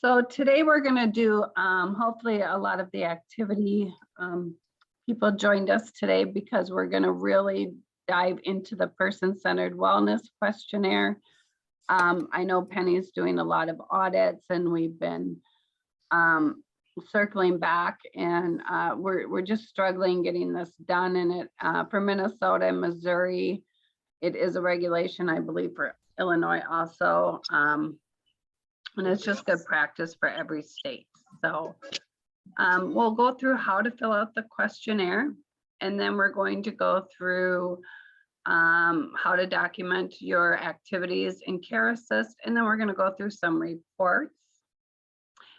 So today we're going to do hopefully a lot of the activity. People joined us today because we're going to really dive into the person-centered wellness questionnaire. I know Penny's doing a lot of audits and we've been circling back, and we're just struggling getting this done. And it for Minnesota and Missouri, it is a regulation, I believe, for Illinois also. And it's just good practice for every state. So we'll go through how to fill out the questionnaire, and then we're going to go through how to document your activities in Care Assist, and then we're going to go through some reports.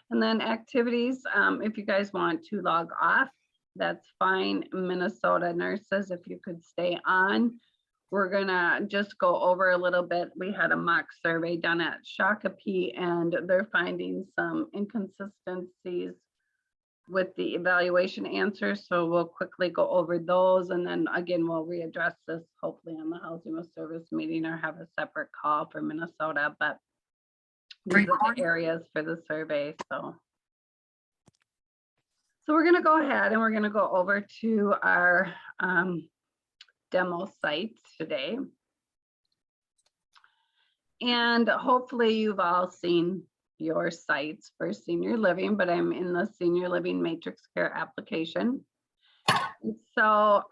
And then activities, if you guys want to log off, that's fine. Minnesota nurses, if you could stay on. We're gonna just go over a little bit. We had a mock survey done at Shakopee, and they're finding some inconsistencies with the evaluation answers. So we'll quickly go over those. And then again, we'll readdress this hopefully on the Housing with Service meeting, or have a separate call for Minnesota. But these are the areas for the survey. So we're gonna go ahead and we're gonna go over to our demo site today. And hopefully you've all seen your sites for senior living, but I'm in the senior living matrix care application. So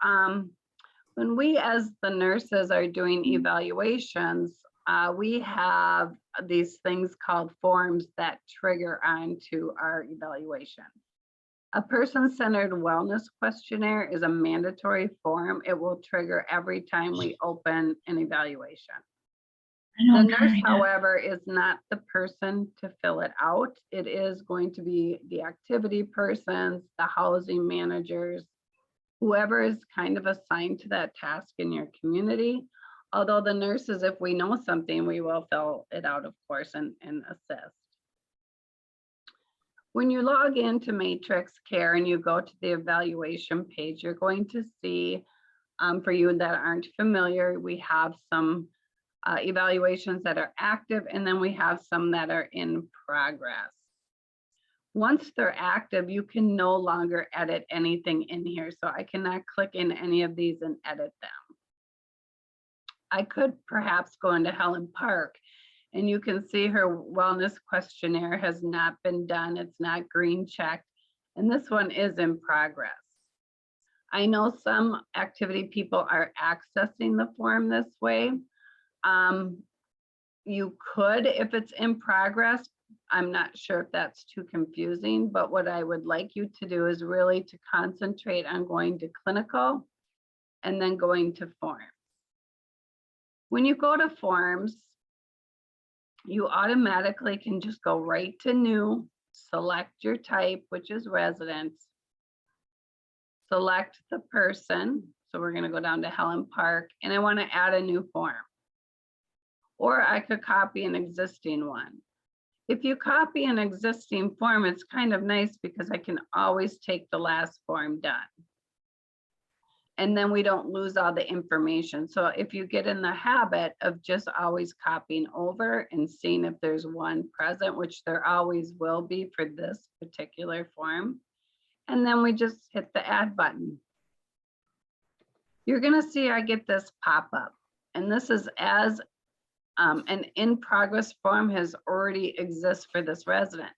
when we as the nurses are doing evaluations, we have these things called forms that trigger onto our evaluation. A person-centered wellness questionnaire is a mandatory form. It will trigger every time we open an evaluation. The nurse, however, is not the person to fill it out. It is going to be the activity persons, the housing managers, whoever is kind of assigned to that task in your community. Although the nurses, if we know something, we will fill it out, of course, and assist. When you log into Matrix Care and you go to the evaluation page, you're going to see, for you that aren't familiar, we have some evaluations that are active, and then we have some that are in progress. Once they're active, you can no longer edit anything in here. So I cannot click in any of these and edit them. I could perhaps go into Helen Park, and you can see her wellness questionnaire has not been done. It's not green checked. And this one is in progress. I know some activity people are accessing the form this way. You could, if it's in progress. I'm not sure if that's too confusing, but what I would like you to do is really to concentrate on going to clinical and then going to forms. When you go to forms, you automatically can just go right to new, select your type, which is resident, select the person. So we're going to go down to Helen Park, and I want to add a new form. Or I could copy an existing one. If you copy an existing form, it's kind of nice because I can always take the last form done. And then we don't lose all the information. So if you get in the habit of just always copying over and seeing if there's one present, which there always will be for this particular form, and then we just hit the add button. You're gonna see I get this pop up, and this is as an in progress form has already exists for this resident.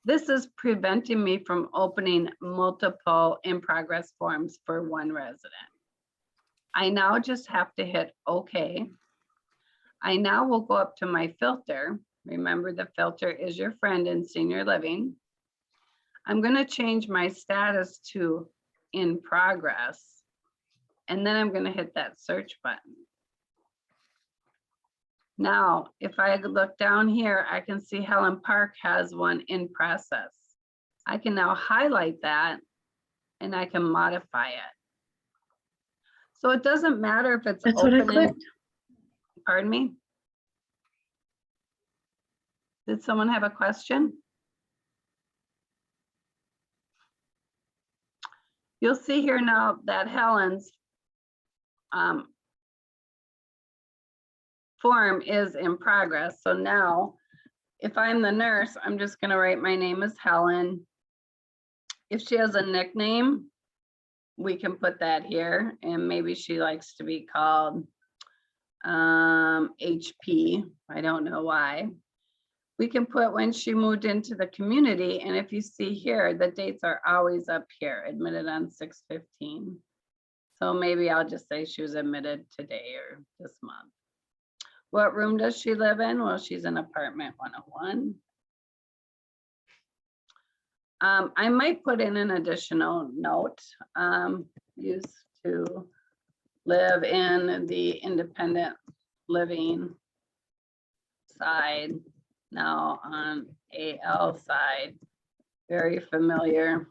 This is preventing me from opening multiple in progress forms for one resident. I now just have to hit OK. I now will go up to my filter. Remember, the filter is your friend in senior living. I'm going to change my status to in progress, and then I'm going to hit that search button. Now, if I look down here, I can see Helen Park has one in process. I can now highlight that and I can modify it. So it doesn't matter if it's That's open. what I clicked. Pardon me? Did someone have a question? You'll see here now that Helen's form is in progress. So now If I'm the nurse, I'm just gonna write my name is Helen. If she has a nickname, we can put that here, and maybe she likes to be called HP. I don't know why. We can put when she moved into the community, and if you see here, the dates are always up here, admitted on 6/15. So maybe I'll just say she was admitted today or this month. What room does she live in? Well, she's in apartment 101. I might put in an additional note. Used to live in the independent living side, now on AL side. Very familiar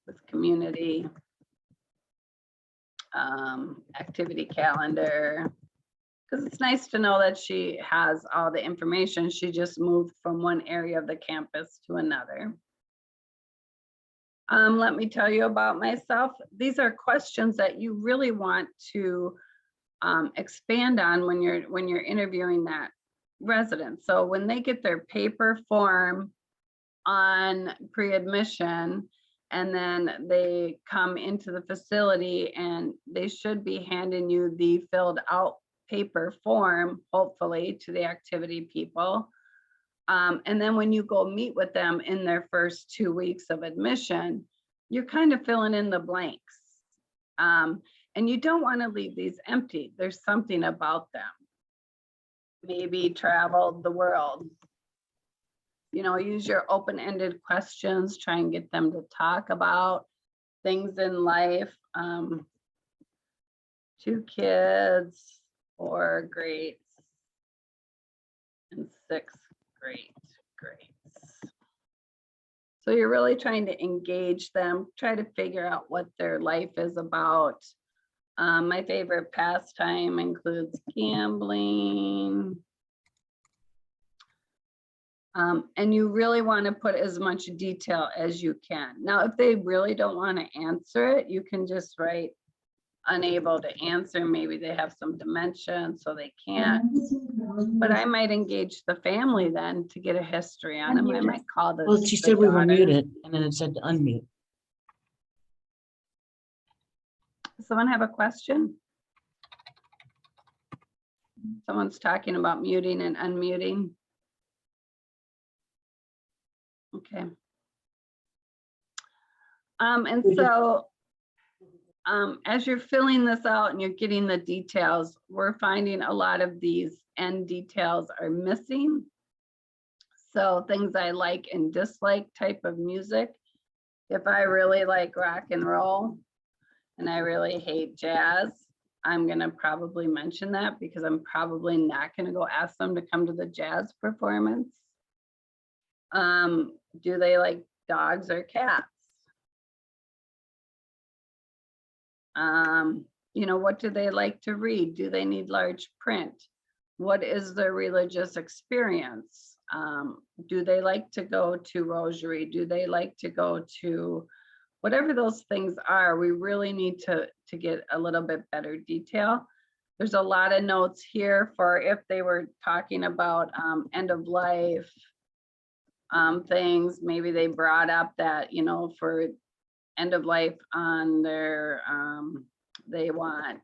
with community activity calendar, because it's nice to know that she has all the information. She just moved from one area of the campus to another. Let me tell you about myself. These are questions that you really want to expand on when you're interviewing that resident. So when they get their paper form on pre-admission, and then they come into the facility, and they should be handing you the filled out paper form, hopefully, to the activity people. And then when you go meet with them in their first 2 weeks of admission, you're kind of filling in the blanks. And you don't want to leave these empty. There's something about them. Maybe traveled the world. You know, use your open-ended questions, try and get them to talk about things in life. 2 kids, 4 grades, and 6 grades. So you're really trying to engage them, try to figure out what their life is about. My favorite pastime includes gambling. And you really want to put as much detail as you can. Now, if they really don't want to answer it, you can just write unable to answer. Maybe they have some dementia, so they can't. But I might engage the family then to get a history on them. I might call the Well, she said we were daughter. muted, and then it said to unmute. Does someone have a question? Someone's talking about muting and unmuting. Okay. And so as you're filling this out and you're getting the details, we're finding a lot of these end details are missing. So things I like and dislike type of music. If I really like rock and roll and I really hate jazz, I'm gonna probably mention that, because I'm probably not gonna go ask them to come to the jazz performance. Do they like dogs or cats? You know, what do they like to read? Do they need large print? What is their religious experience? Do they like to go to rosary? Do they like to go to whatever those things are? We really need to get a little bit better detail. There's a lot of notes here for if they were talking about end of life things. Maybe they brought up that, you know, for end of life on their, they want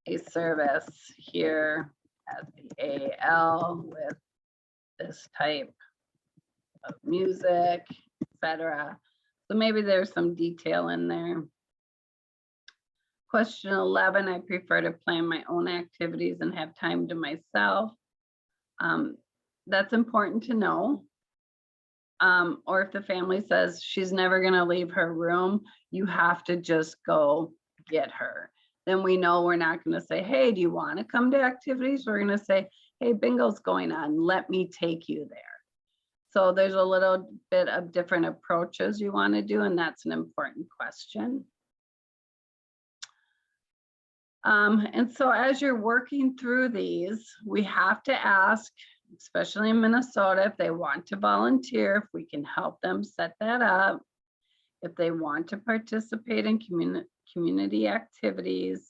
a service here at the AL with this type of music, etc. So maybe there's some detail in there. Question 11, I prefer to plan my own activities and have time to myself. That's important to know. Or if the family says she's never going to leave her room, you have to just go get her. Then we know we're not going to say, hey, do you want to come to activities? We're going to say, hey, bingo's going on. Let me take you there. So there's a little bit of different approaches you want to do, and that's an important question. And so as you're working through these, we have to ask, especially in Minnesota, if they want to volunteer, if we can help them set that up, if they want to participate in community activities.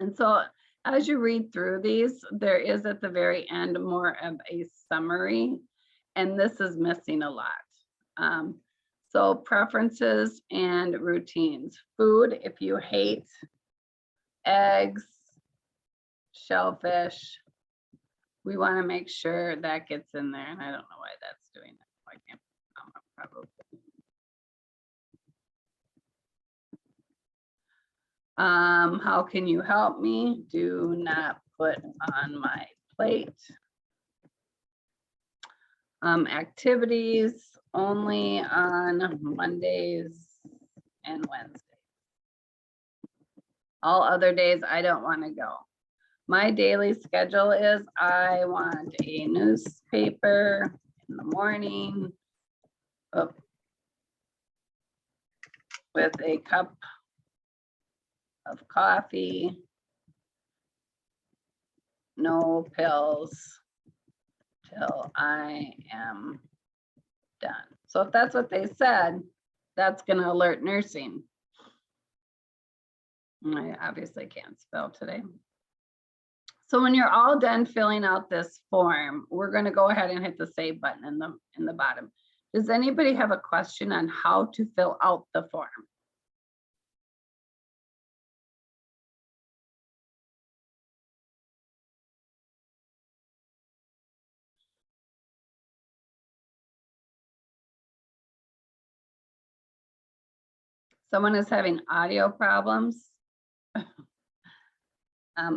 And so As you read through these, there is at the very end more of a summary, and this is missing a lot. So preferences and routines. Food, if you hate eggs, shellfish, we want to make sure that gets in there, and I don't know why that's doing that. I can't, probably. How can you help me? Do not put on my plate. Activities only on Mondays and Wednesdays. All other days I don't want to go. My daily schedule is I want a newspaper in the morning with a cup of coffee, no pills till I am done. So if that's what they said, that's going to alert nursing. I obviously can't spell today. So when you're all done filling out this form, we're going to go ahead and hit the save button in the bottom. Does anybody have a question on how to fill out the form? Someone is having audio problems.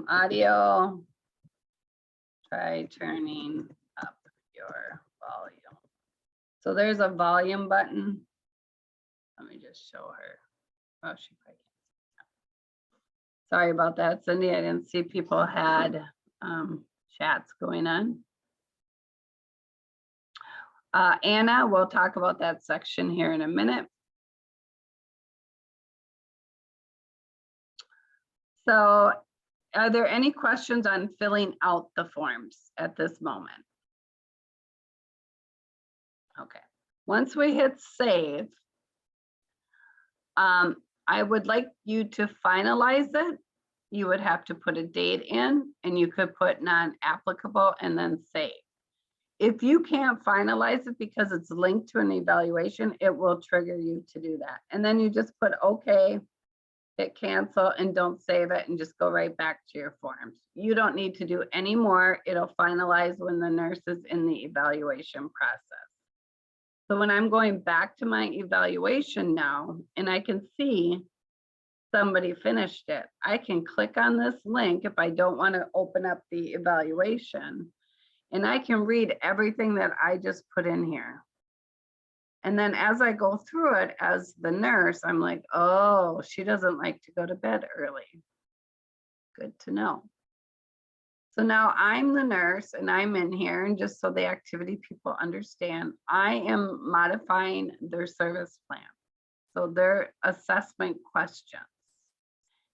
Audio, try turning up your volume. So there's a volume button. Let me just show her. Oh, she probably can't. Sorry about that, Cindy. I didn't see people had chats going on. Anna, we'll talk about that section here in a minute. So are there any questions on filling out the forms at this moment? Okay, once we hit save, I would like you to finalize it. You would have to put a date in, and you could put non-applicable and then save. If you can't finalize it because it's linked to an evaluation, it will trigger you to do that. And then you just put okay, hit cancel, and don't save it, and just go right back to your forms. You don't need to do any more. It'll finalize when the nurse is in the evaluation process. So when I'm going back to my evaluation now, and I can see somebody finished it, I can click on this link if I don't want to open up the evaluation, and I can read everything that I just put in here. And then as I go through it as the nurse, I'm like, oh, she doesn't like to go to bed early. Good to know. So now I'm the nurse and I'm in here, and just so the activity people understand, I am modifying their service plan. So their assessment questions.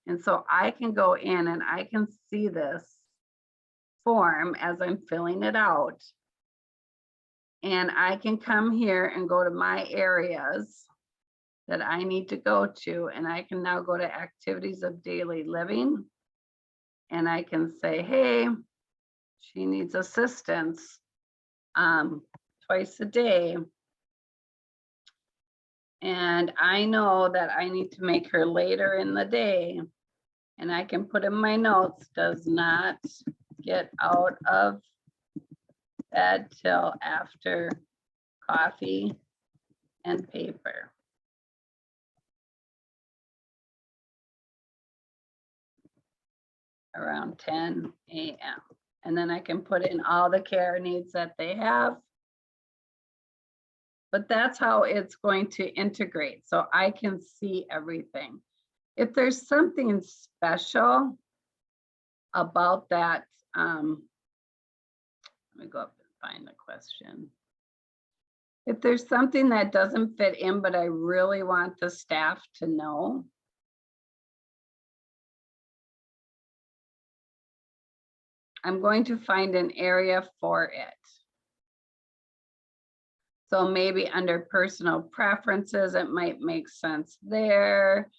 And so I can go in and I can see this form as I'm filling it out. And I can come here and go to my areas that I need to go to, and I can now go to activities of daily living. And I can say, hey, she needs assistance twice a day. And I know that I need to make her later in the day. And I can put in my notes, does not get out of bed till after coffee and paper. Around 10 a.m. And then I can put in all the care needs that they have. But that's how it's going to integrate. So I can see everything. If there's something special about that, let me go up and find the question. If there's something that doesn't fit in, but I really want the staff to know, I'm going to find an area for it. So maybe under personal preferences, it might make sense there.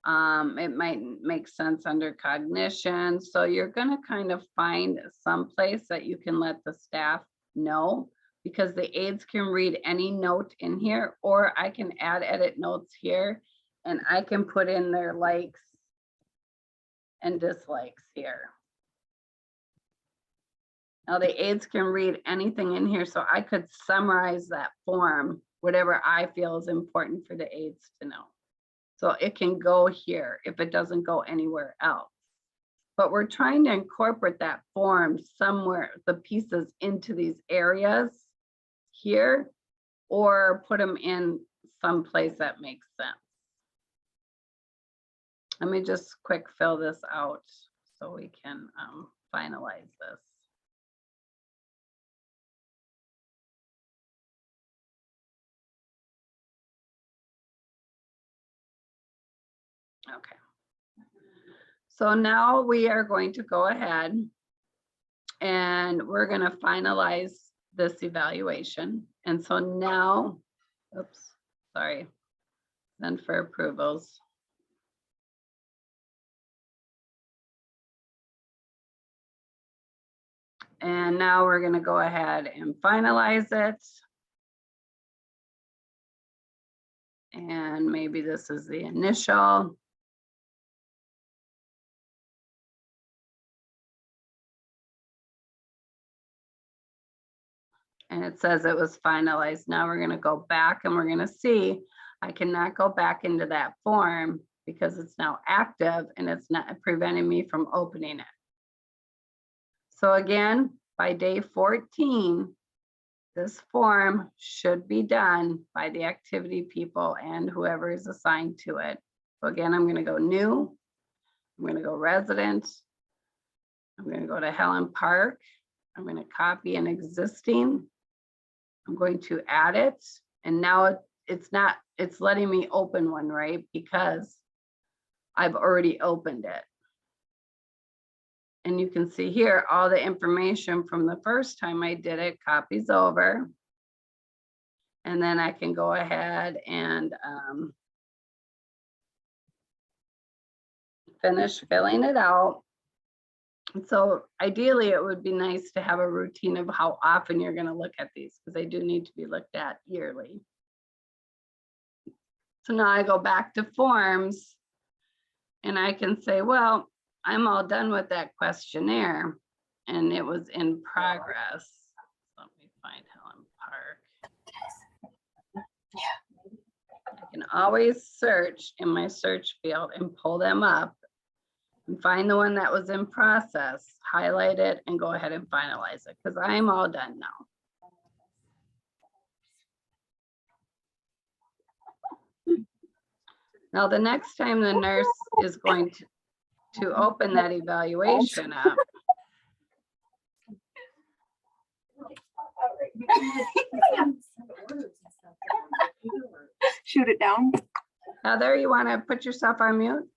It might make sense under cognition. So you're gonna kind of find some place that you can let the staff know, because the aides can read any note in here, or I can add edit notes here and I can put in their likes and dislikes here. Now the aides can read anything in here, so I could summarize that form, whatever I feel is important for the aides to know. So it can go here if it doesn't go anywhere else. But we're trying to incorporate that form somewhere, the pieces into these areas here, or put them in some place that makes sense. Let me just quick fill this out so we can finalize this. Okay. So now we are going to go ahead and we're going to finalize this evaluation. And so now, oops, sorry, then for approvals. And now we're going to go ahead and finalize it. And maybe this is the initial. And it says it was finalized. Now we're going to go back and we're going to see, I cannot go back into that form because it's now active and it's not preventing me from opening it. So again, by day 14, this form should be done by the activity people and whoever is assigned to it. So again, I'm going to go new. I'm going to go resident. I'm going to go to Helen Park. I'm going to copy an existing. I'm going to add it. And now it's letting me open one, right? Because I've already opened it. And you can see here, all the information from the first time I did it copies over. And then I can go ahead and finish filling it out. And so ideally, it would be nice to have a routine of how often you're going to look at these, because they do need to be looked at yearly. So now I go back to forms and I can say, well, I'm all done with that questionnaire and it was in progress. Let me find Helen Park. I can always search in my search field and pull them up and find the one that was in process, highlight it and go ahead and finalize it, because I'm all done now. Now, the next time the nurse is going to open that evaluation up. Shoot it down. Heather, you want to put yourself on mute?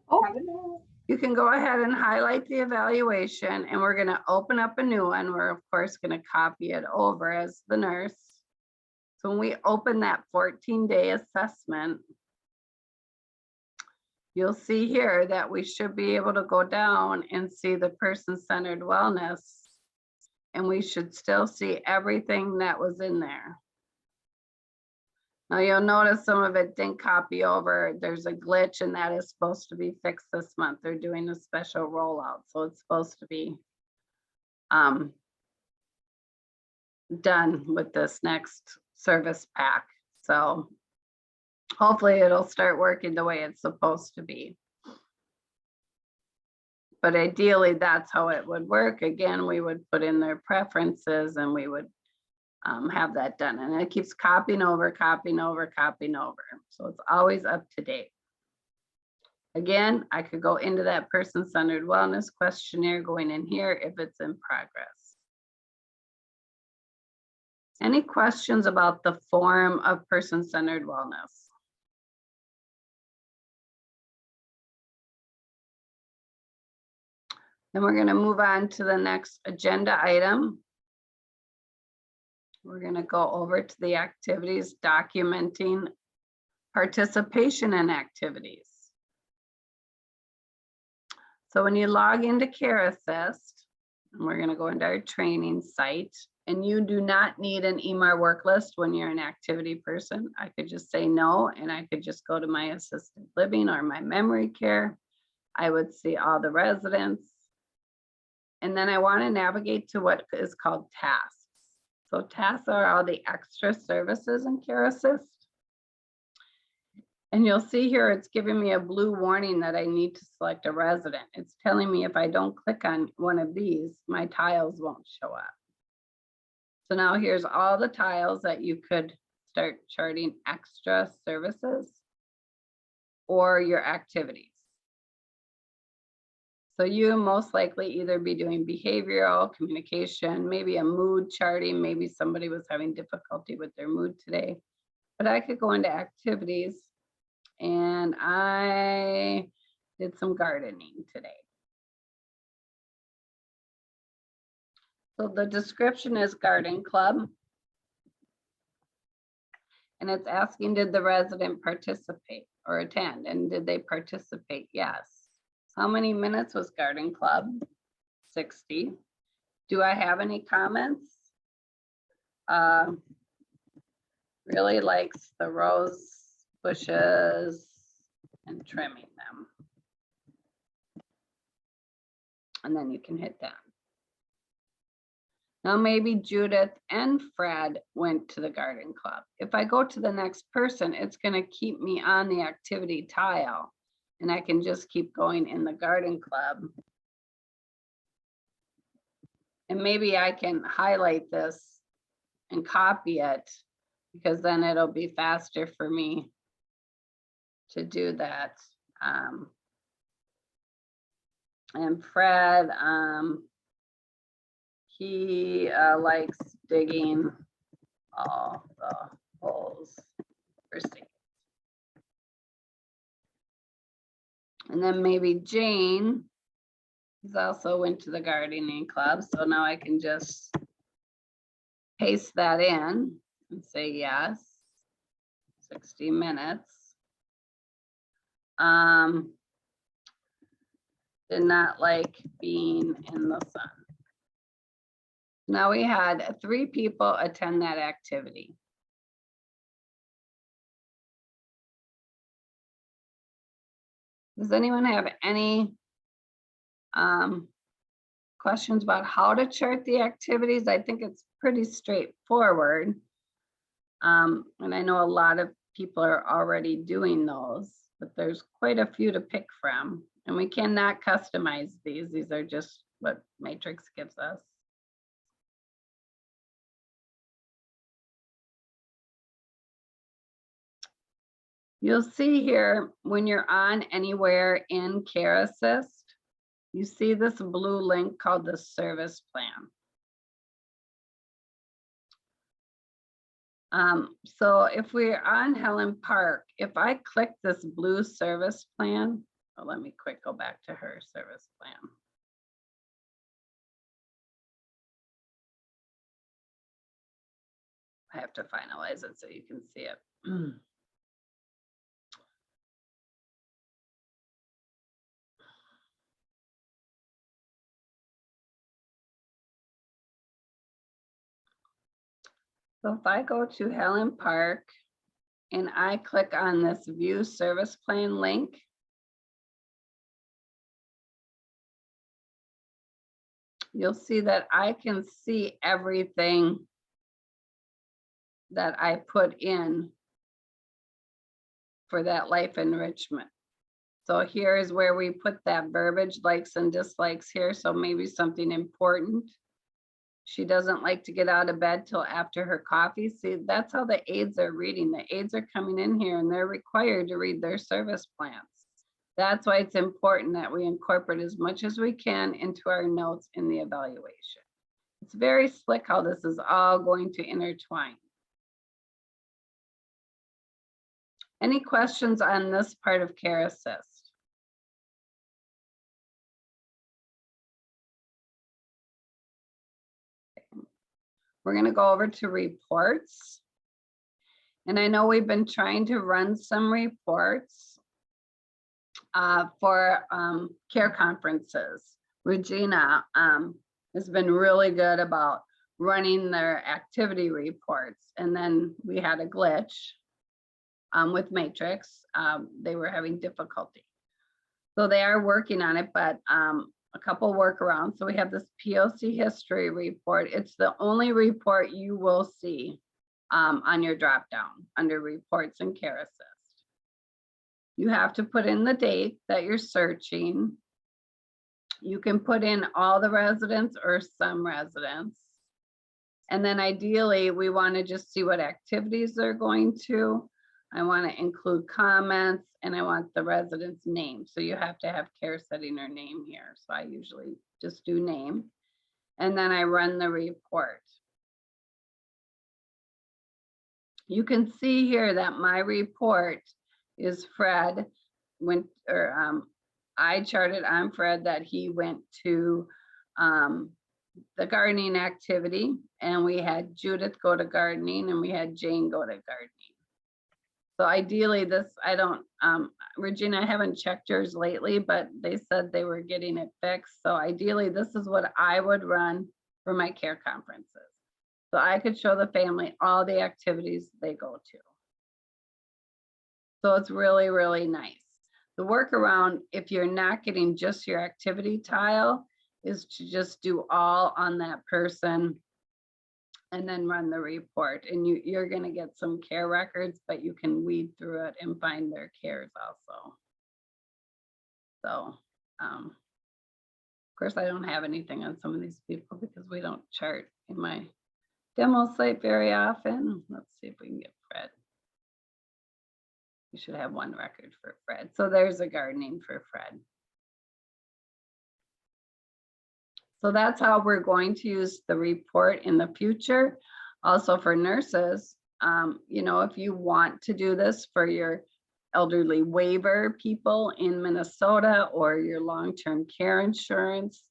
Oh. You can go ahead and highlight the evaluation and we're going to open up a new one. We're of course going to copy it over as the nurse. So when we open that 14-day assessment, you'll see here that we should be able to go down and see the person-centered wellness, and we should still see everything that was in there. Now you'll notice some of it didn't copy over. There's a glitch and that is supposed to be fixed this month. They're doing a special rollout, so it's supposed to be done with this next service pack. So hopefully it'll start working the way it's supposed to be. But ideally, that's how it would work. Again, we would put in their preferences and we would have that done. And it keeps copying over, copying over, copying over. So it's always up to date. Again, I could go into that person-centered wellness questionnaire going in here if it's in progress. Any questions about the form of person-centered wellness? Then we're going to move on to the next agenda item. We're going to go over to the activities, documenting participation in activities. So when you log into Care Assist, and we're gonna go into our training site, and you do not need an EMR work list when you're an activity person. I could just say no, and I could just go to my assisted living or my memory care. I would see all the residents. And then I wanna navigate to what is called tasks. So tasks are all the extra services in Care Assist. And you'll see here, it's giving me a blue warning that I need to select a resident. It's telling me if I don't click on one of these, my tiles won't show up. So now here's all the tiles that you could start charting extra services or your activities. So you most likely either be doing behavioral, communication, maybe a mood charting, maybe somebody was having difficulty with their mood today. But I could go into activities, and I did some gardening today. So the description is garden club. And it's asking, did the resident participate or attend? And did they participate? Yes. How many minutes was garden club? 60. Do I have any comments? Really likes the rose bushes and trimming them. And then you can hit that. Now maybe Judith and Fred went to the garden club. If I go to the next person, it's going to keep me on the activity tile, and I can just keep going in the garden club. And maybe I can highlight this and copy it, because then it'll be faster for me to do that. And Fred, he likes digging all the holes for seeds. And then maybe Jane, he's also went to the gardening club. So now I can just paste that in and say yes, 60 minutes. Did not like being in the sun. Now we had 3 people attend that activity. Does anyone have any questions about how to chart the activities? I think it's pretty straightforward. And I know a lot of people are already doing those, but there's quite a few to pick from. And we cannot customize these. These are just what Matrix gives us. You'll see here when you're on anywhere in Care Assist, you see this blue link called the service plan. So if we're on Helen Park, if I click this blue service plan, oh, let me quick go back to her service plan. I have to finalize it so you can see it. So if I go to Helen Park and I click on this view service plan link, you'll see that I can see everything that I put in for that life enrichment. So here's where we put that verbiage, likes and dislikes here. So maybe something important. She doesn't like to get out of bed till after her coffee. See, that's how the aides are reading. The aides are coming in here and they're required to read their service plans. That's why it's important that we incorporate as much as we can into our notes in the evaluation. It's very slick how this is all going to intertwine. Any questions on this part of Care Assist? We're going to go over to reports. And I know we've been trying to run some reports. for care conferences. Regina has been really good about running their activity reports. And then we had a glitch with Matrix. They were having difficulty. So they are working on it, but a couple workarounds. So we have this POC history report. It's the only report you will see on your drop down under reports and care assist. You have to put in the date that you're searching. You can put in all the residents or some residents. And then ideally, we want to just see what activities they're going to. I want to include comments and I want the resident's name. So you have to have care setting or name here. So I usually just do name. And then I run the report. You can see here that my report is Fred went, or I charted on Fred that he went to the gardening activity, and we had Judith go to gardening and we had Jane go to gardening. So ideally this, I don't, Regina, I haven't checked yours lately, but they said they were getting it fixed. So ideally this is what I would run for my care conferences. So I could show the family all the activities they go to. So it's really, really nice. The workaround, if you're not getting just your activity tile, is to just do all on that person and then run the report. And you're going to get some care records, but you can weed through it and find their cares also. So, of course, I don't have anything on some of these people because we don't chart in my demo site very often. Let's see if we can get Fred. We should have one record for Fred. So there's a gardening for Fred. So that's how we're going to use the report in the future. Also for nurses, you know, if you want to do this for your elderly waiver people in Minnesota or your long-term care insurance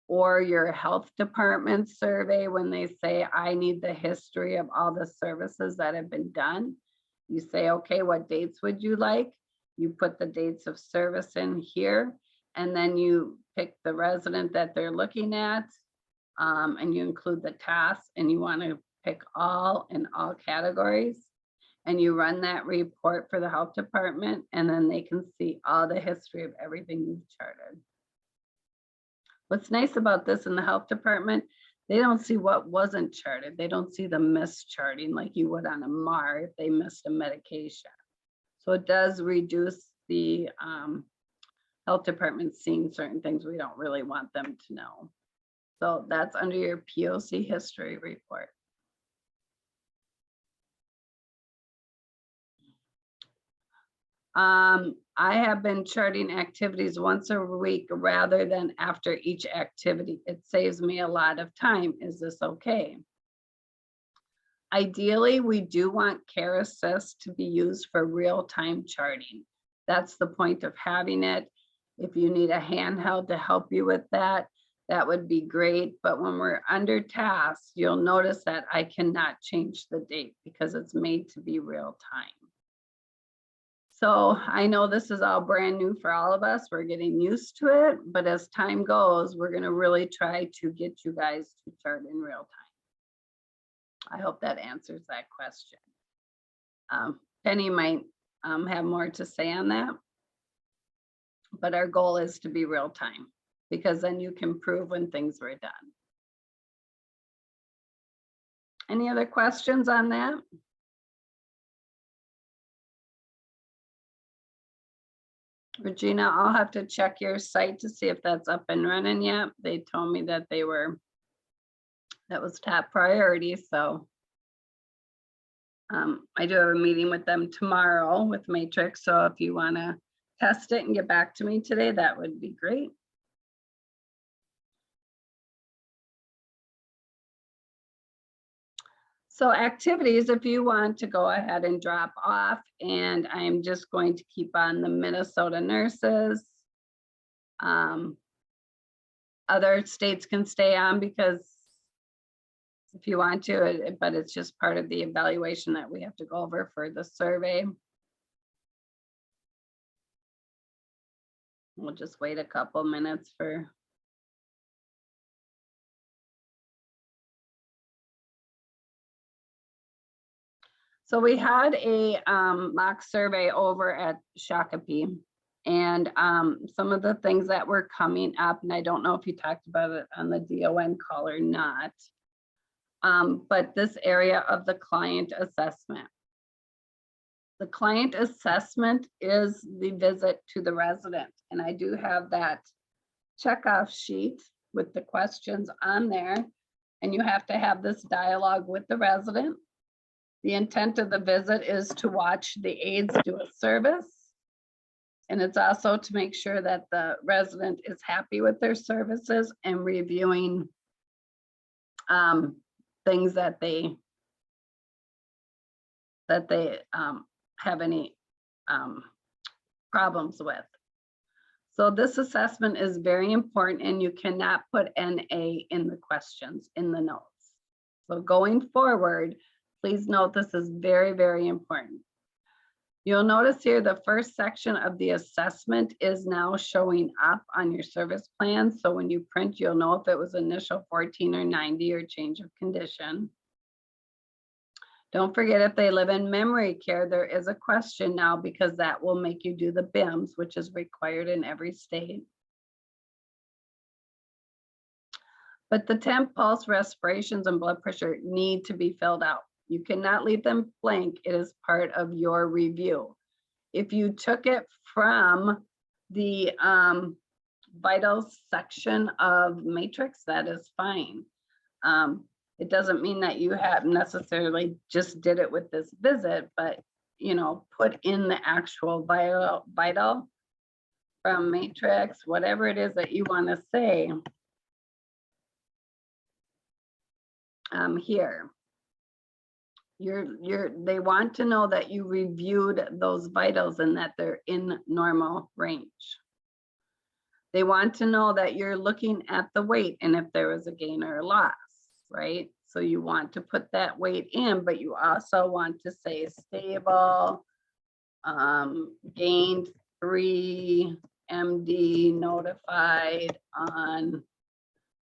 or your health department survey, when they say, I need the history of all the services that have been done, you say, okay, what dates would you like? You put the dates of service in here, and then you pick the resident that they're looking at, and you include the tasks, and you want to pick all in all categories, and you run that report for the health department, and then they can see all the history of everything you've charted. What's nice about this in the health department, they don't see what wasn't charted. They don't see the mischarting like you would on a MAR if they missed a medication. So it does reduce the health department seeing certain things we don't really want them to know. So that's under your POC history report. I have been charting activities once a week rather than after each activity. It saves me a lot of time. Is this okay? Ideally, we do want Care Assist to be used for real-time charting. That's the point of having it. If you need a handheld to help you with that, that would be great. But when we're under task, you'll notice that I cannot change the date because it's made to be real time. So I know this is all brand new for all of us. We're getting used to it, but as time goes, we're going to really try to get you guys to chart in real time. I hope that answers that question. Penny might have more to say on that, but our goal is to be real time because then you can prove when things were done. Any other questions on that? Regina, I'll have to check your site to see if that's up and running yet. They told me that they were, that was top priority. So I do have a meeting with them tomorrow with Matrix. So if you want to test it and get back to me today, that would be great. So activities, if you want to go ahead and drop off, and I'm just going to keep on the Minnesota nurses. Other states can stay on because if you want to, but it's just part of the evaluation that we have to go over for the survey. We'll just wait a couple minutes for. So we had a mock survey over at Shakopee, and some of the things that were coming up, and I don't know if you talked about it on the DON call or not, but this area of the client assessment. The client assessment is the visit to the resident, and I do have that checkoff sheet with the questions on there, and you have to have this dialogue with the resident. The intent of the visit is to watch the aides do a service, and it's also to make sure that the resident is happy with their services and reviewing things that they have any problems with. So this assessment is very important, and you cannot put NA in the questions in the notes. So going forward, please note this is very, very important. You'll notice here the first section of the assessment is now showing up on your service plan. So when you print, you'll know if it was initial 14 or 90 or change of condition. Don't forget, if they live in memory care, there is a question now, because that will make you do the BIMS, which is required in every state. But the temp, pulse, respirations, and blood pressure need to be filled out. You cannot leave them blank. It is part of your review. If you took it from the vitals section of matrix, that is fine. It doesn't mean that you have necessarily just did it with this visit, but you know, put in the actual vital from matrix, whatever it is that you want to say here. They want to know that you reviewed those vitals and that they're in normal range. They want to know that you're looking at the weight and if there was a gain or a loss, right? So you want to put that weight in, but you also want to say stable, gained 3 MD, notified on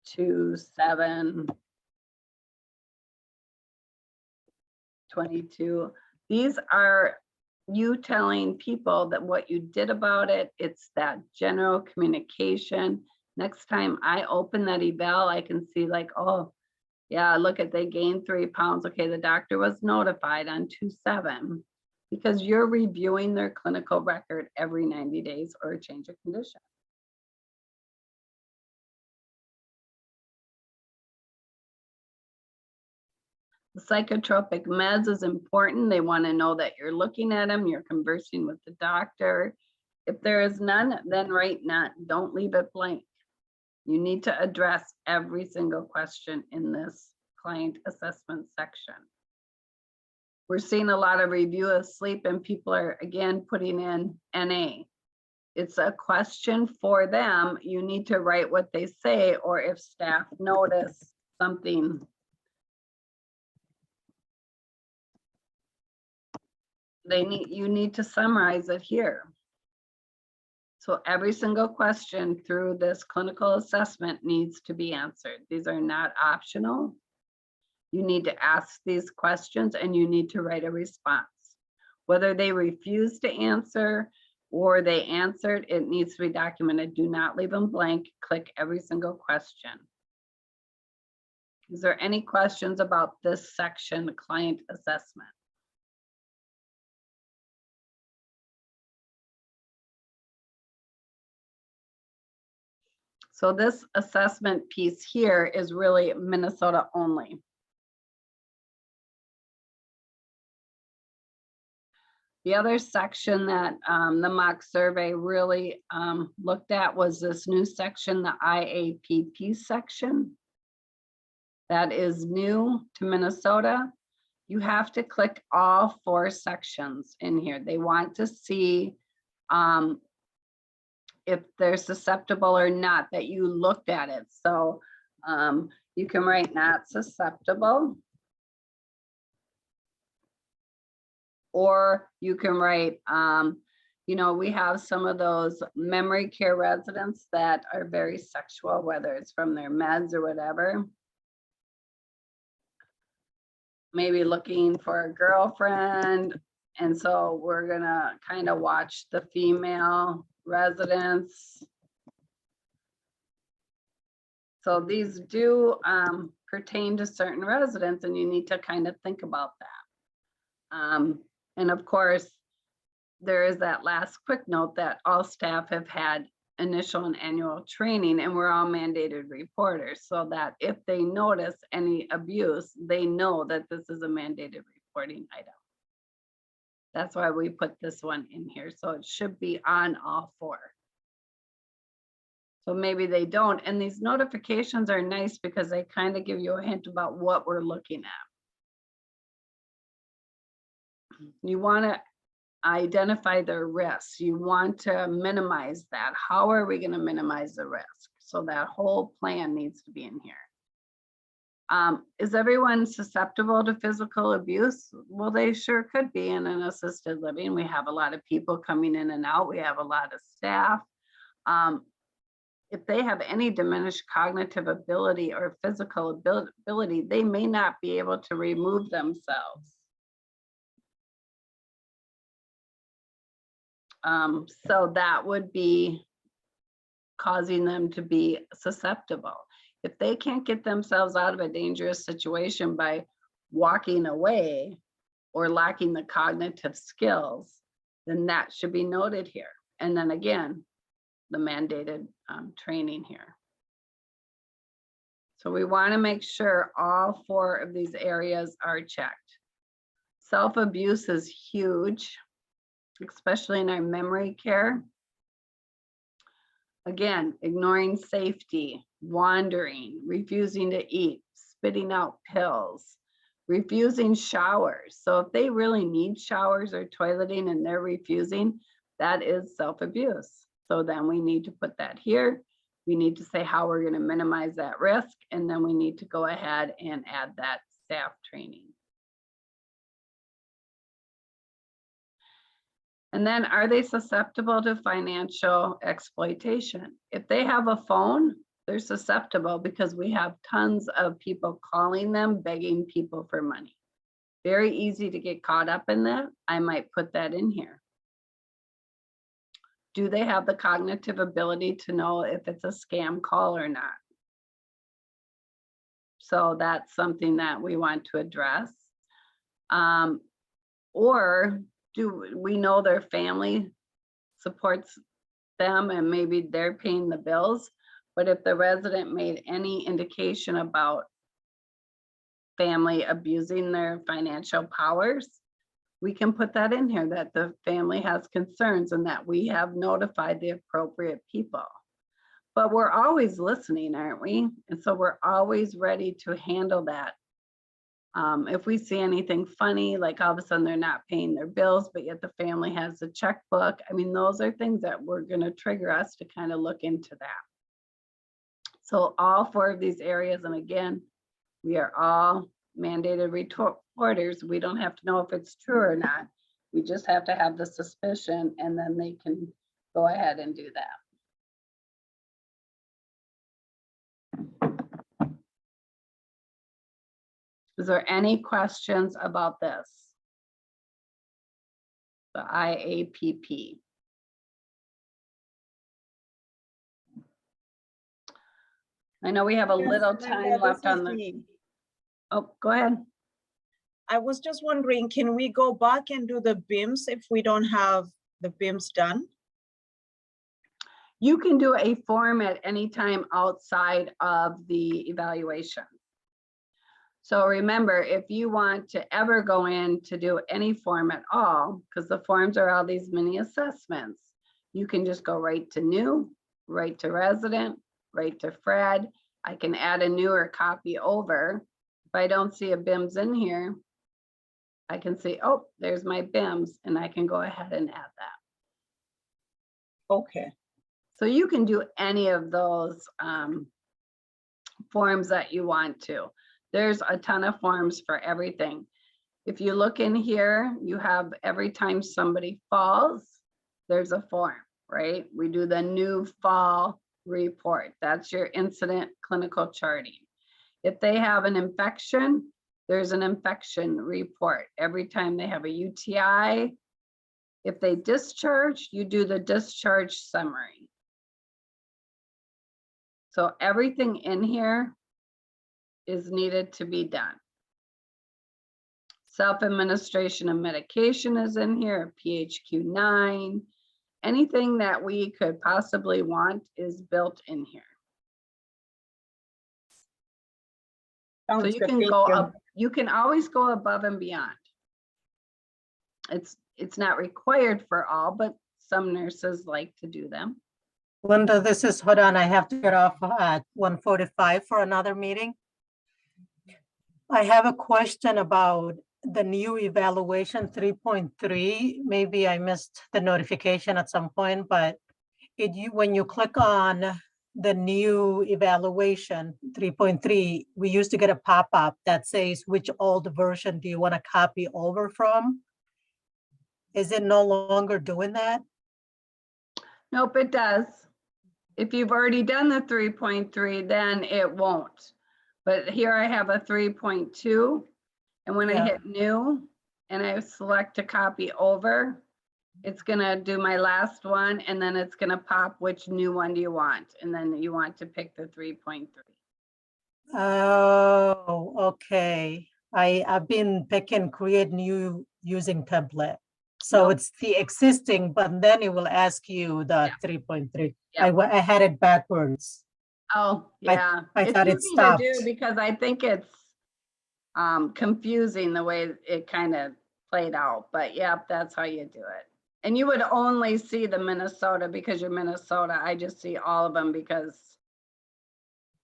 2/7/22. These are you telling people that what you did about it. It's that general communication. Next time I open that eval, I can see like, oh yeah, look at, they gained 3 pounds. Okay, the doctor was notified on 2/7, because you're reviewing their clinical record every 90 days or a change of condition. The psychotropic meds is important. They want to know that you're looking at them, you're conversing with the doctor. If there is none, then write none. Don't leave it blank. You need to address every single question in this client assessment section. We're seeing a lot of review of sleep, and people are again putting in NA. It's a question for them. You need to write what they say, or if staff notice something, you need to summarize it here. So every single question through this clinical assessment needs to be answered. These are not optional. You need to ask these questions and you need to write a response. Whether they refuse to answer or they answered, it needs to be documented. Do not leave them blank. Click every single question. Is there any questions about this section, the client assessment? So this assessment piece here is really Minnesota only. The other section that the mock survey really looked at was this new section, the IAPP section. That is new to Minnesota. You have to click all 4 sections in here. They want to see if they're susceptible or not, that you looked at it. So you can write not susceptible, or you can write You know, we have some of those memory care residents that are very sexual, whether it's from their meds or whatever. Maybe looking for a girlfriend. And so we're gonna kind of watch the female residents. So these do pertain to certain residents, and you need to kind of think about that. And of course, there is that last quick note that all staff have had initial and annual training, and we're all mandated reporters, so that if they notice any abuse, they know that this is a mandated reporting item. That's why we put this one in here. So it should be on all four. So maybe they don't. And these notifications are nice because they kind of give you a hint about what we're looking at. You want to identify their risks. You want to minimize that. How are we going to minimize the risk? So that whole plan needs to be in here. Is everyone susceptible to physical abuse? Well, they sure could be in an assisted living. We have a lot of people coming in and out. We have a lot of staff. If they have any diminished cognitive ability or physical ability, they may not be able to remove themselves. So that would be causing them to be susceptible. If they can't get themselves out of a dangerous situation by walking away or lacking the cognitive skills, then that should be noted here. And then again, the mandated training here. So we want to make sure all four of these areas are checked. Self-abuse is huge, especially in our memory care. Again, ignoring safety, wandering, refusing to eat, spitting out pills, refusing showers. So if they really need showers or toileting and they're refusing, that is self-abuse. So then we need to put that here. We need to say how we're going to minimize that risk, and then we need to go ahead and add that staff training. And then, are they susceptible to financial exploitation? If they have a phone, they're susceptible because we have tons of people calling them, begging people for money. Very easy to get caught up in that. I might put that in here. Do they have the cognitive ability to know if it's a scam call or not? So that's something that we want to address. Or do we know their family supports them and maybe they're paying the bills? But if the resident made any indication about family abusing their financial powers, we can put that in here, that the family has concerns and that we have notified the appropriate people. But we're always listening, aren't we? And so we're always ready to handle that. If we see anything funny, like all of a sudden they're not paying their bills, but yet the family has a checkbook. I mean, those are things that we're going to trigger us to kind of look into that. So all four of these areas, and again, we are all mandated reporters. We don't have to know if it's true or not. We just have to have the suspicion, and then they can go ahead and do that. Is there any questions about this? The IAPP. I know we have a little time left on the. Oh, go ahead. I was just wondering, can we go back and do the BIMs if we don't have the BIMs done? You can do a form at any time outside of the evaluation. So remember, if you want to ever go in to do any form at all, because the forms are all these mini assessments, you can just go right to new, right to resident, right to Fred. I can add a newer copy over. If I don't see a BIMS in here, I can say, oh, there's my BIMS, and I can go ahead and add that. Okay. So you can do any of those forms that you want to. There's a ton of forms for everything. If you look in here, you have every time somebody falls, there's a form, right? We do the new fall report. That's your incident clinical charting. If they have an infection, there's an infection report. Every time they have a UTI, if they discharge, you do the discharge summary. So everything in here is needed to be done. Self-administration of medication is in here, PHQ-9. Anything that we could possibly want is built in here. So Sounds you good, can thank go you. up, you can always go above and beyond. It's not required for all, but some nurses like to do them. Linda, this is, hold on, I have to get off at 1:45 for another meeting. I have a question about the new evaluation 3.3. Maybe I missed the notification at some point, but when you click on the new evaluation 3.3, we used to get a pop-up that says, which old version do you want to copy over from? Is it no longer doing that? Nope, it does. If you've already done the 3.3, then it won't. But here I have a 3.2, and when I Yeah. hit new and I select to copy over, it's gonna do my last one, and then it's gonna pop which new one do you want, and then you want to pick the 3.3. Oh, okay. I've been picking create new using template. So Nope. it's the existing, but then it will ask you the 3.3. Yeah. I had it backwards. Oh, yeah. I It's thought it easy to do stopped. because I think it's confusing the way it kind of played out, but yeah, that's how you do it. And you would only see the Minnesota because you're Minnesota. I just see all of them because,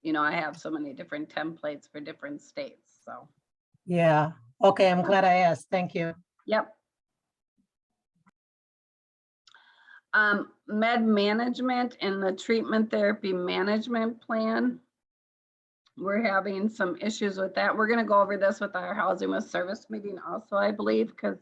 you know, I have so many different templates for different states, so. Yeah. Okay, I'm glad I asked. Thank you. Yep. Med management and the treatment therapy management plan. We're having some issues with that. We're gonna go over this with our housing with service meeting also, I believe, because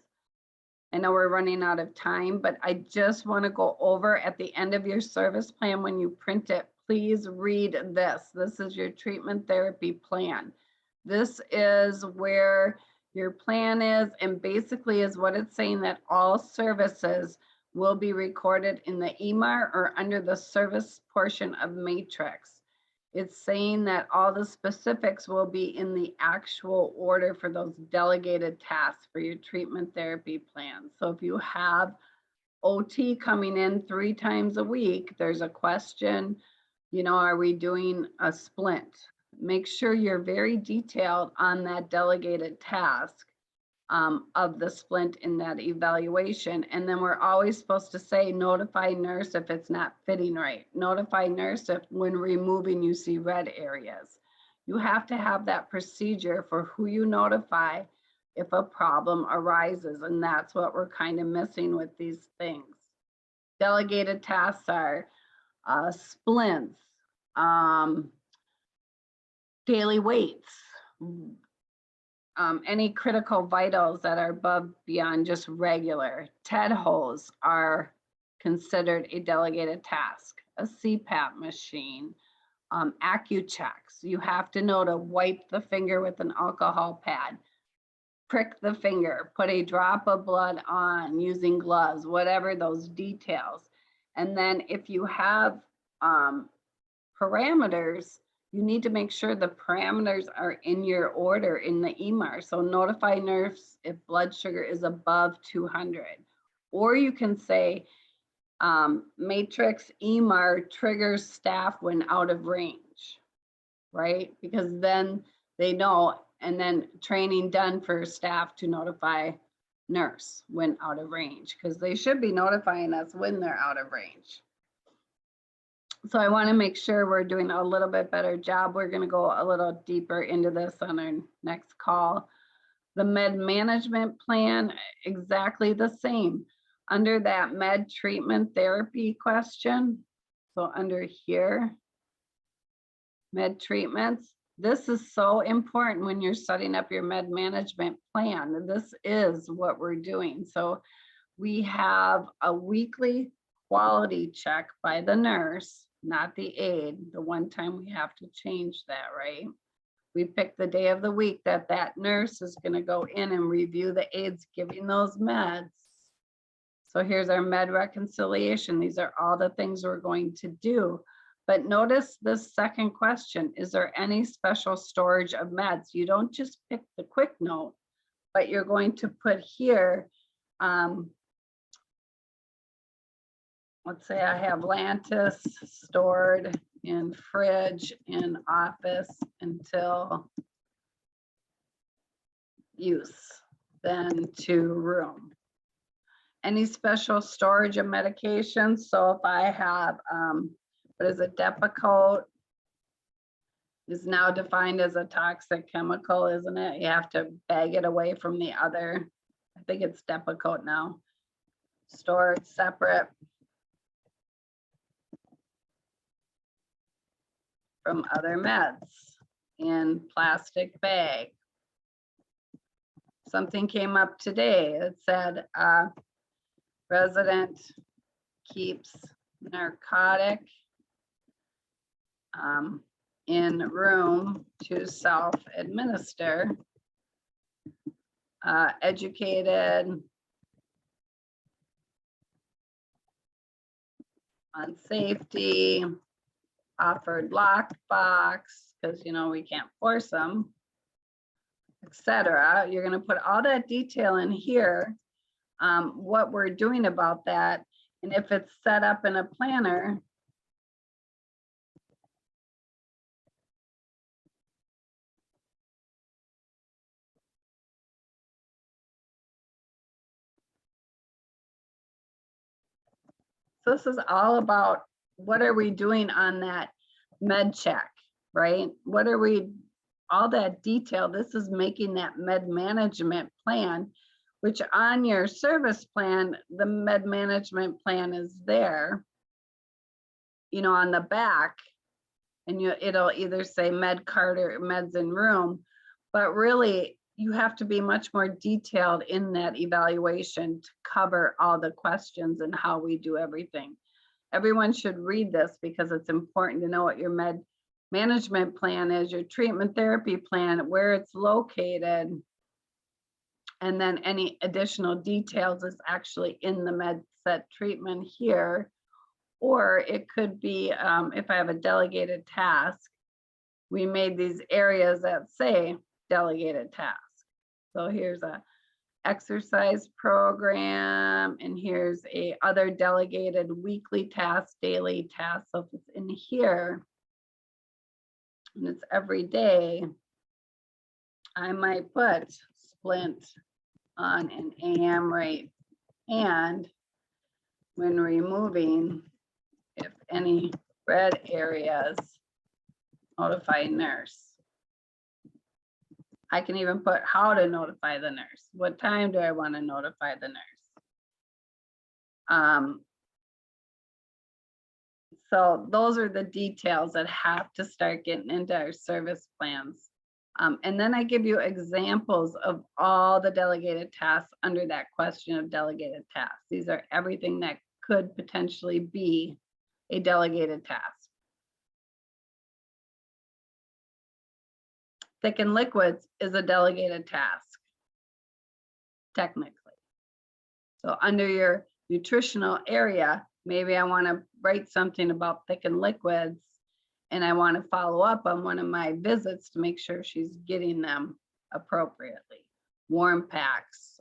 I know we're running out of time, but I just want to go over at the end of your service plan when you print it, please read this. This is your treatment therapy plan. This is where your plan is, and basically is what it's saying, that all services will be recorded in the EMAR or under the service portion of Matrix. It's saying that all the specifics will be in the actual order for those delegated tasks for your treatment therapy plan. So if you have OT coming in 3 times a week, there's a question, you know, are we doing a splint? Make sure you're very detailed on that delegated task of the splint in that evaluation. And then we're always supposed to say, notify nurse if it's not fitting right. Notify nurse if when removing you see red areas. You have to have that procedure for who you notify if a problem arises. And that's what we're kind of missing with these things. Delegated tasks are splints, daily weights, any critical vitals that are above beyond just regular. TED holes are considered a delegated task. A CPAP machine, AccuChecks. You have to know to wipe the finger with an alcohol pad, prick the finger, put a drop of blood on using gloves, whatever those details. And then if you have parameters, you need to make sure the parameters are in your order in the EMAR. So notify nurse if blood sugar is above 200. Or you can say Matrix EMAR triggers staff when out of range, right? Because then they know, and then training done for staff to notify nurse when out of range, because they should be notifying us when they're out of range. So I want to make sure we're doing a little bit better job. We're going to go a little deeper into this on our next call. The med management plan, exactly the same. Under that med treatment therapy question, so under here, med treatments, this is so important when you're setting up your med management plan. This is what we're doing. So we have a weekly quality check by the nurse, not the aide. The one time we have to change that, right? We pick the day of the week that that nurse is going to go in and review the aides giving those meds. So here's our med reconciliation. These are all the things we're going to do. But notice this second question, is there any special storage of meds? You don't just pick the quick note, but you're going to put here, let's say I have Lantus stored in fridge in office until use, then to room. Any special storage of medications? So if I have, what is it, Depakote is now defined as a toxic chemical, isn't it? You have to bag it away from the other. I think it's Depakote now. Stored separate from other meds in plastic bag. Something came up today that said resident keeps narcotic in room to self-administer. Educated on safety, offered lockbox, because you know we can't force them, etc. You're going to put all that detail in here, what we're doing about that, and if it's set up in a planner, so this is all about what are we doing on that med check, right? What are we, all that detail, this is making that med management plan, which on your service plan, the med management plan is there, you know, on the back, and it'll either say med card or meds in room, but really you have to be much more detailed in that evaluation to cover all the questions and how we do everything. Everyone should read this because it's important to know what your med management plan is, your treatment therapy plan, where it's located, and then any additional details is actually in the med set treatment here. Or it could be, if I have a delegated task, we made these areas that say delegated task. So here's a exercise program, and here's a other delegated weekly task, daily task. So if it's in here and it's every day, I might put splint on an AM rate, and when removing, if any red areas, notify nurse. I can even put how to notify the nurse. What time do I want to notify the nurse? So those are the details that have to start getting into our service plans. And then I give you examples of all the delegated tasks under that question of delegated tasks. These are everything that could potentially be a delegated task. Thicken liquids is a delegated task, technically. So under your nutritional area, maybe I want to write something about thickened liquids, and I want to follow up on one of my visits to make sure she's getting them appropriately. Warm packs,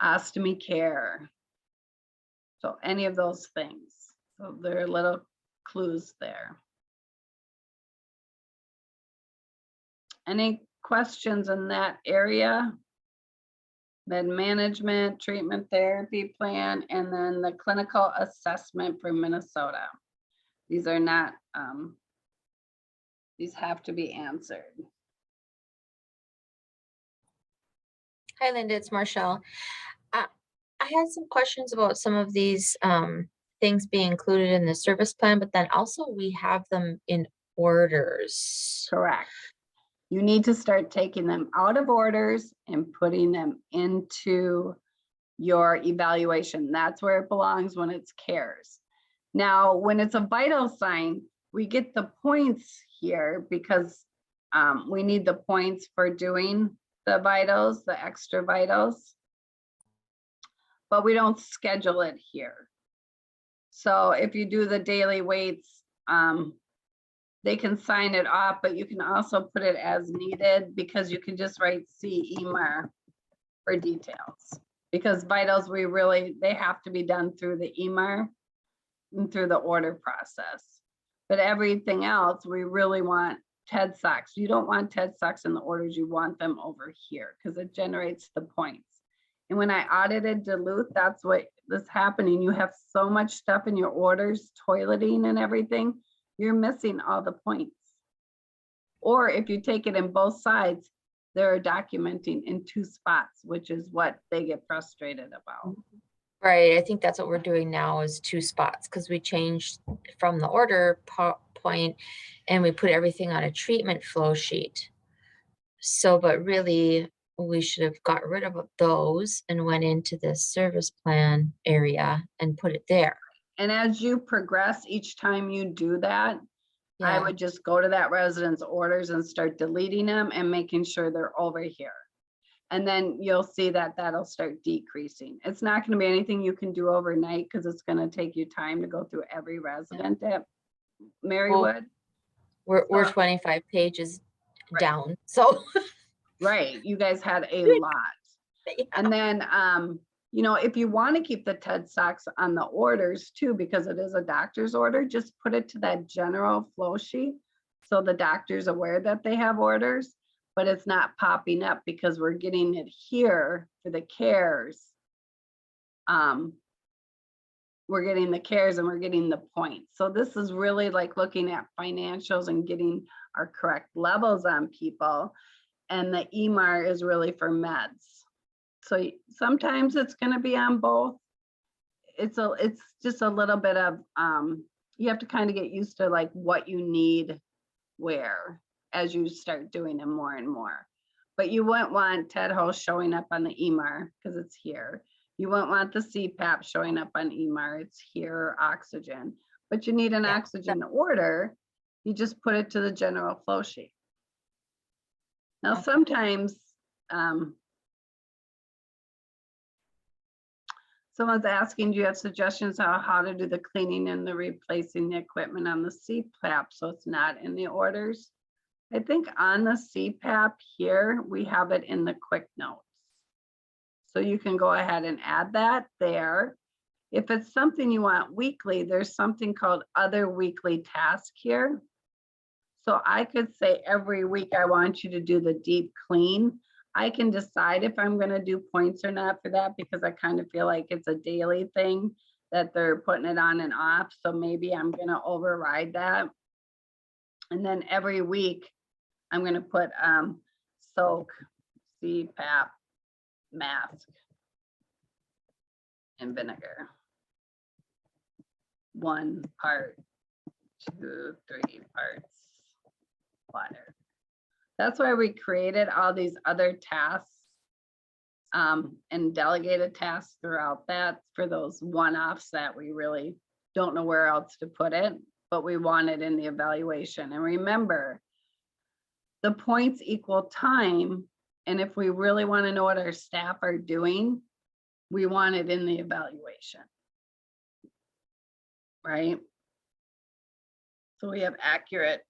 ostomy care. So any of those things. So there are little clues there. Any questions in that area? Med management, treatment therapy plan, and then the clinical assessment for Minnesota. These are not, these have to be answered. Hi, Linda, it's Marshall. I had some questions about some of these things being included in the service plan, but then also we have them in orders. Correct. You need to start taking them out of orders and putting them into your evaluation. That's where it belongs when it's cares. Now, when it's a vital sign, we get the points here because we need the points for doing the vitals, the extra vitals, but we don't schedule it here. So if you do the daily weights, they can sign it off, but you can also put it as needed because you can just write CEMAR for details. Because vitals, they have to be done through the EMAR and through the order process. But everything else, we really want TED socks. You don't want TED socks in the orders, you want them over here because it generates the points. And when I audited Duluth, that's what is happening. You have so much stuff in your orders, toileting and everything, you're missing all the points. Or if you take it in both sides, they're documenting in 2 spots, which is what they get frustrated about. Right, I think that's what we're doing now is 2 spots because we changed from the order point and we put everything on a treatment flow sheet. So, but really we should have got rid of those and went into the service plan area and put it there. And as you progress, each time you do that, I Yeah, would just go to that resident's orders and start deleting them and making sure they're over here. And then you'll see that that'll start decreasing. It's not going to be anything you can do overnight because it's going to take you time to go through every resident at Marywood. we're So- 25 pages Right. down. So, Right, you guys had a lot. yeah. And then, you know, if you want to keep the TED socks on the orders too, because it is a doctor's order, just put it to that general flow sheet. So the doctor's aware that they have orders, but it's not popping up because we're getting it here for the cares. We're getting the cares and we're getting the points. So this is really like looking at financials and getting our correct levels on people. And the EMAR is really for meds. So sometimes it's going to be on both. It's just a little bit of, you have to kind of get used to like what you need where as you start doing them more and more. But you wouldn't want TED host showing up on the EMAR because it's here. You wouldn't want the CPAP showing up on EMAR, it's here, oxygen. But you need an Yeah. oxygen order, you just put it to the general flow sheet. Now, Okay. sometimes someone's asking, do you have suggestions on how to do the cleaning and the replacing the equipment on the CPAP so it's not in the orders? I think on the CPAP here, we have it in the quick notes. So you can go ahead and add that there. If it's something you want weekly, there's something called other weekly task here. So I could say every week I want you to do the deep clean. I can decide if I'm going to do points or not for that because I kind of feel like it's a daily thing that they're putting it on and off. So maybe I'm going to override that. And then every week I'm going to put soak, CPAP, mask, and vinegar. 1 part, 2, 3 parts water. That's why we created all these other tasks and delegated tasks throughout that for those one-offs that we really don't know where else to put it, but we want it in the evaluation. And remember, the points equal time. And if we really want to know what our staff are doing, we want it in the evaluation. Right? So we have accurate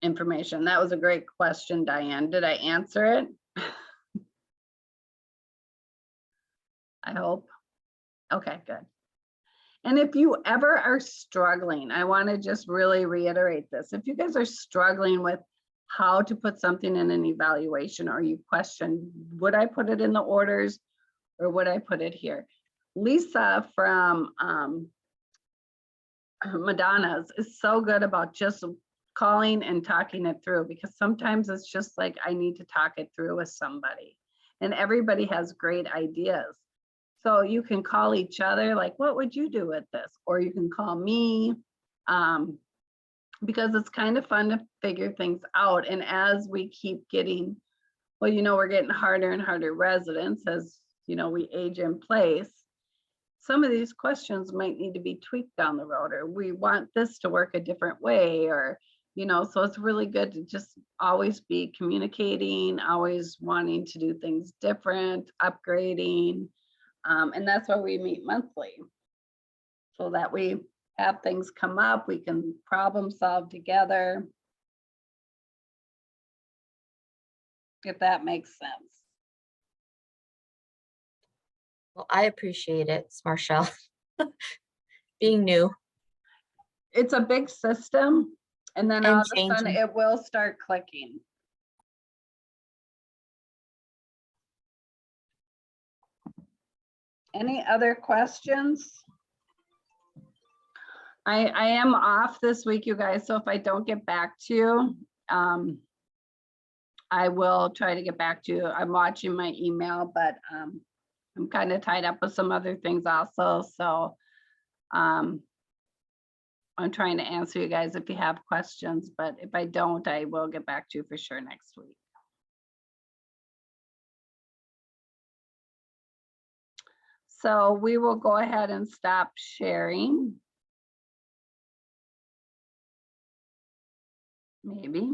information. That was a great question, Diane. Did I answer it? I hope. Okay, good. And if you ever are struggling, I want to just really reiterate this. If you guys are struggling with how to put something in an evaluation, or you question, would I put it in the orders or would I put it here? Lisa from Madonna's is so good about just calling and talking it through, because sometimes it's just like, I need to talk it through with somebody, and everybody has great ideas. So you can call each other, like, what would you do with this? Or you can call me. because it's kind of fun to figure things out. And as we keep getting, well, we're getting harder and harder residents as, we age in place. Some of these questions might need to be tweaked down the road, or we want this to work a different way, or, so it's really good to just always be communicating, always wanting to do things different, upgrading. And that's why we meet monthly, so that we have things come up, we can problem solve together. If that makes sense. Well, I appreciate it, Marshall. Being new It's a big system, and then all and of a sudden changing. it will start clicking. Any other questions? I am off this week, you guys, so if I don't get back to you, I will try to get back to you. I'm watching my email, but I'm kind of tied up with some other things also, so I'm trying to answer you guys if you have questions, but if I don't, I will get back to you for sure next week. So we will go ahead and stop sharing. Maybe.